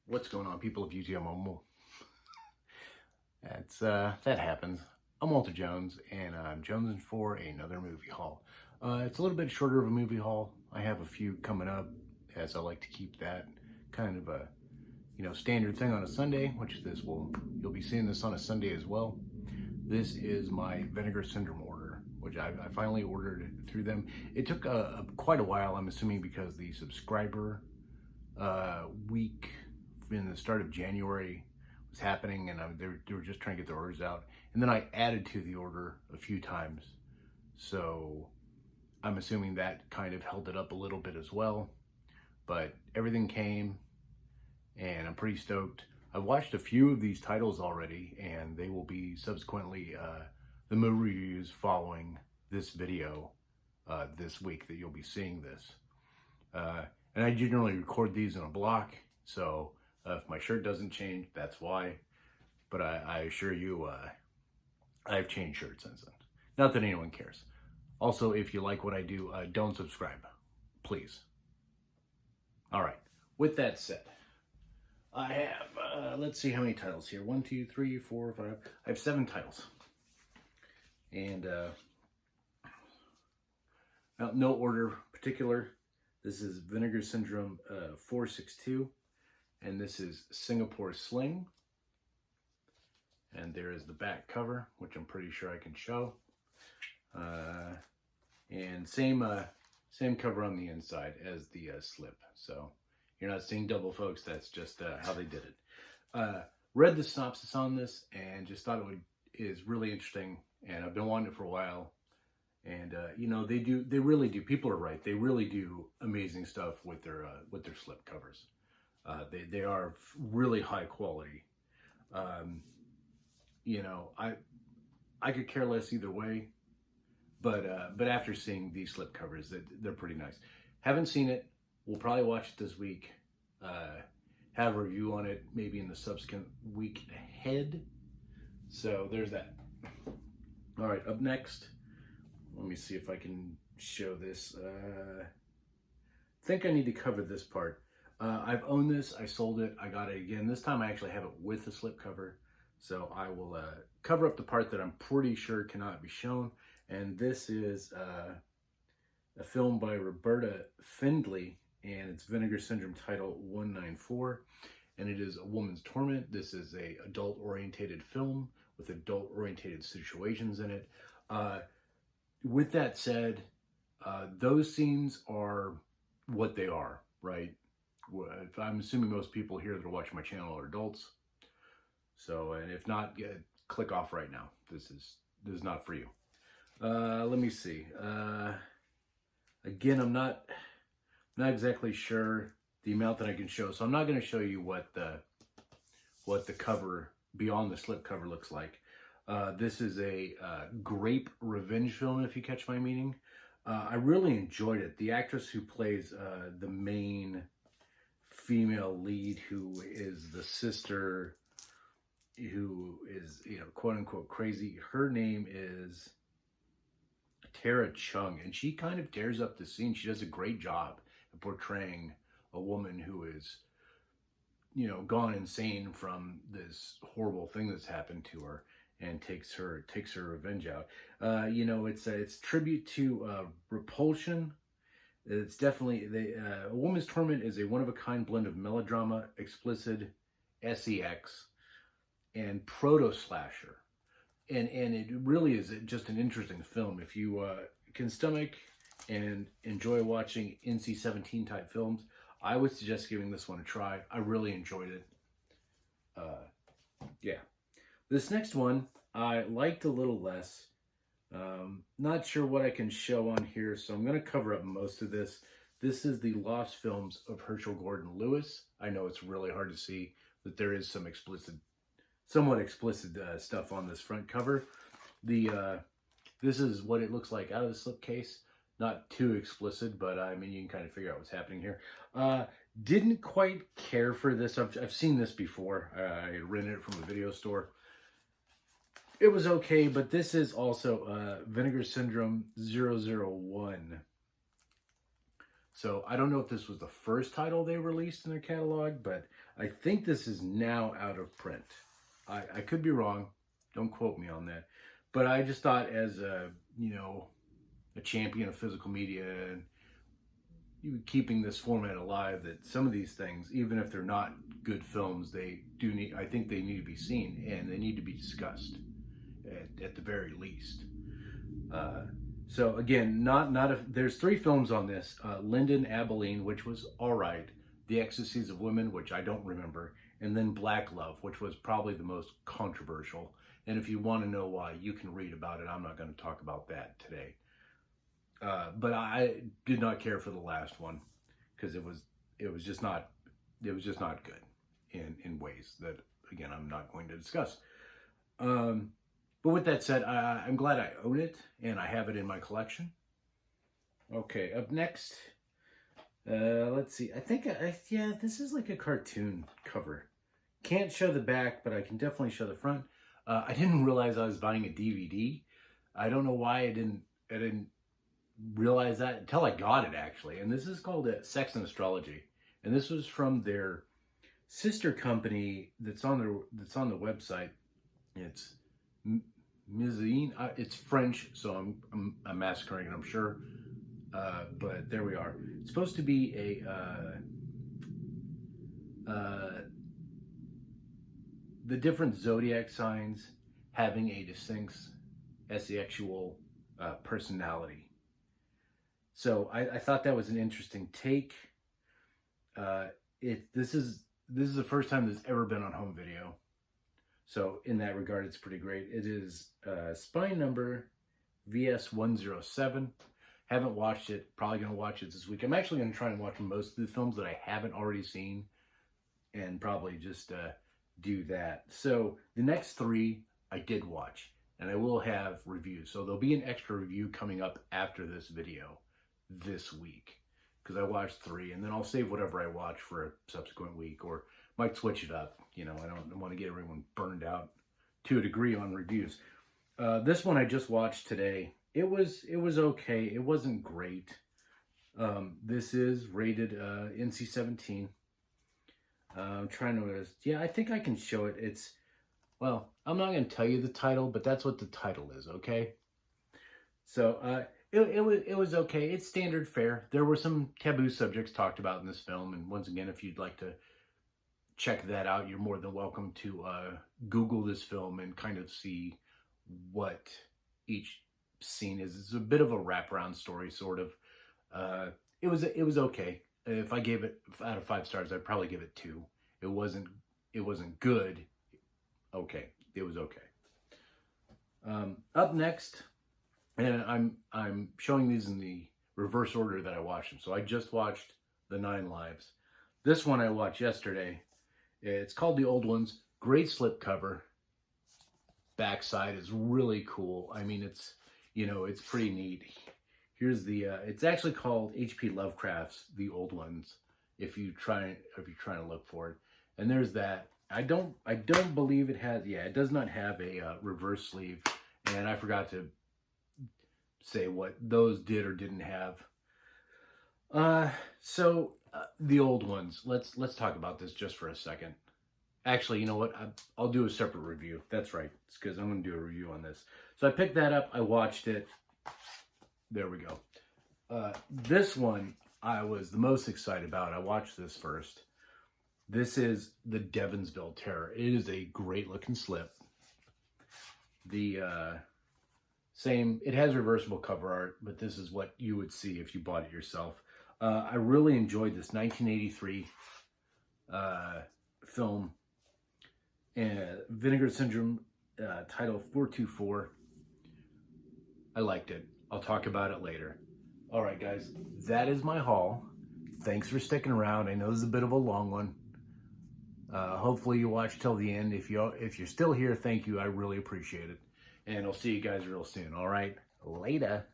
What's going on, people of UTM? That happens. I'm Walter Jones, and I'm jonesing for another movie haul. It's a little bit shorter of a movie haul. I have a few coming up, as I like to keep that kind of a standard thing on a Sunday, which you'll be seeing this on a Sunday as well. This is my Vinegar Syndrome order, which I finally ordered through them. It took quite a while, I'm assuming, because the subscriber week in the start of January was happening, and they were just trying to get the orders out. And then I added to the order a few times, so I'm assuming that kind of held it up a little bit as well. But everything came, and I'm pretty stoked. I've watched a few of these titles already, and they will be subsequently the movie reviews following this video this week that you'll be seeing this. And I generally record these in a block, so if my shirt doesn't change, that's why. But I assure you, I've changed shirts since then. Not that anyone cares. Also, if you like what I do, don't subscribe, please. All right, with that said, I have, let's see how many titles here. 1, 2, 3, 4, 5. I have 7 titles. And no order particular. This is Vinegar Syndrome 462. And this is Singapore Sling. And there is the back cover, which I'm pretty sure I can show. And same cover on the inside as the slip. So you're not seeing double, folks. That's just how they did it. Read the synopsis on this and just thought it is really interesting. And I've been wanting it for a while. And they really do. People are right. They really do amazing stuff with their slip covers. They are really high quality. I could care less either way, but after seeing these slip covers, they're pretty nice. Haven't seen it. We'll probably watch it this week. Have a review on it maybe in the subsequent week ahead. So there's that. All right, up next, let me see if I can show this. I think I need to cover this part. I've owned this, I sold it, I got it again. This time I actually have it with the slip cover. So I will cover up the part that I'm pretty sure cannot be shown. And this is a film by Roberta Findlay, and it's Vinegar Syndrome title 194. And it is A Woman's Torment. This is a adult-orientated film with adult-orientated situations in it. With that said, those scenes are what they are, right? I'm assuming most people here that are watching my channel are adults. So, and if not, click off right now. This is not for you. Let me see. Again, I'm not exactly sure the amount that I can show, so I'm not going to show you what the cover beyond the slip cover looks like. This is a grape revenge film, if you catch my meaning. I really enjoyed it. The actress who plays the main female lead, who is the sister who is, quote unquote crazy, her name is Tara Chung, and she kind of tears up the scene. She does a great job at portraying a woman who is, gone insane from this horrible thing that's happened to her, and takes her revenge out. It's tribute to Repulsion. It's definitely A Woman's Torment is a one-of-a-kind blend of melodrama, explicit, sex, and proto-slasher. And it really is just an interesting film. If you can stomach and enjoy watching NC-17 type films, I would suggest giving this one a try. I really enjoyed it. Yeah. This next one I liked a little less. Not sure what I can show on here, so I'm going to cover up most of this. This is the Lost Films of Herschel Gordon Lewis. I know it's really hard to see, but there is some somewhat explicit stuff on this front cover. This is what it looks like out of the slipcase. Not too explicit, but I mean, you can kind of figure out what's happening here. Didn't quite care for this. I've seen this before. I rented it from a video store. It was okay, but this is also Vinegar Syndrome 001. So I don't know if this was the first title they released in their catalog, but I think this is now out of print. I could be wrong. Don't quote me on that. But I just thought, as a, you know, a champion of physical media and keeping this format alive, that some of these things, even if they're not good films, they do need, I think they need to be seen and they need to be discussed at the very least. So again, there's 3 films on this. Linden Abilene, which was all right. The Ecstasies of Women, which I don't remember. And then Black Love, which was probably the most controversial. And if you want to know why, you can read about it. I'm not going to talk about that today. But I did not care for the last one because it was just not good in ways that, again, I'm not going to discuss. But with that said, I'm glad I own it and I have it in my collection. Okay, up next, let's see. I think, yeah, this is like a cartoon cover. Can't show the back, but I can definitely show the front. I didn't realize I was buying a DVD. I don't know why I didn't realize that until I got it, actually. And this is called Sex and Astrology, and this was from their sister company that's on the website. It's Mizine. It's French, so I'm massacring it, I'm sure. But there we are. It's supposed to be the different zodiac signs having a distinct asexual personality. So I thought that was an interesting take. This is the first time this has ever been on home video. So in that regard, it's pretty great. It is spine number VS107. Haven't watched it. Probably going to watch it this week. I'm actually going to try and watch most of the films that I haven't already seen, and probably just do that. So the next 3 I did watch, and I will have reviews. So there'll be an extra review coming up after this video this week, because I watched 3, and then I'll save whatever I watch for a subsequent week, or might switch it up. You know, I don't want to get everyone burned out to a degree on reviews. This one I just watched today. It was okay. It wasn't great. This is rated NC-17. I'm trying to, yeah, I think I can show it. It's, well, I'm not going to tell you the title, but that's what the title is, okay? So, it was okay. It's standard fare. There were some taboo subjects talked about in this film, and once again, if you'd like to check that out, you're more than welcome to Google this film and kind of see what each scene is. It's a bit of a wraparound story, sort of. It was okay. If I gave it out of 5 stars, I'd probably give it 2. It wasn't good. Okay, it was okay. Up next, and I'm showing these in the reverse order that I watched them. So I just watched The 9 Lives. This one I watched yesterday. It's called The Old Ones. Great slipcover. Backside is really cool. I mean, it's, you know, it's pretty neat. Here's the, it's actually called H.P. Lovecraft's The Old Ones, if you're trying to look for it. And there's that. I don't believe it has, yeah, it does not have a reverse sleeve. And I forgot to say what those did or didn't have. So The Old Ones, let's talk about this just for a second. Actually, you know what? I'll do a separate review. That's right. It's because I'm going to do a review on this. So I picked that up. I watched it. There we go. This one I was the most excited about. I watched this first. This is the Devonsville Terror. It is a great looking slip. The same, it has reversible cover art, but this is what you would see if you bought it yourself. I really enjoyed this 1983 film. Vinegar Syndrome, title 424. I liked it. I'll talk about it later. All right, guys, that is my haul. Thanks for sticking around. I know this is a bit of a long one. Hopefully you watch till the end. If you're still here, thank you. I really appreciate it. And I'll see you guys real soon. All right, later.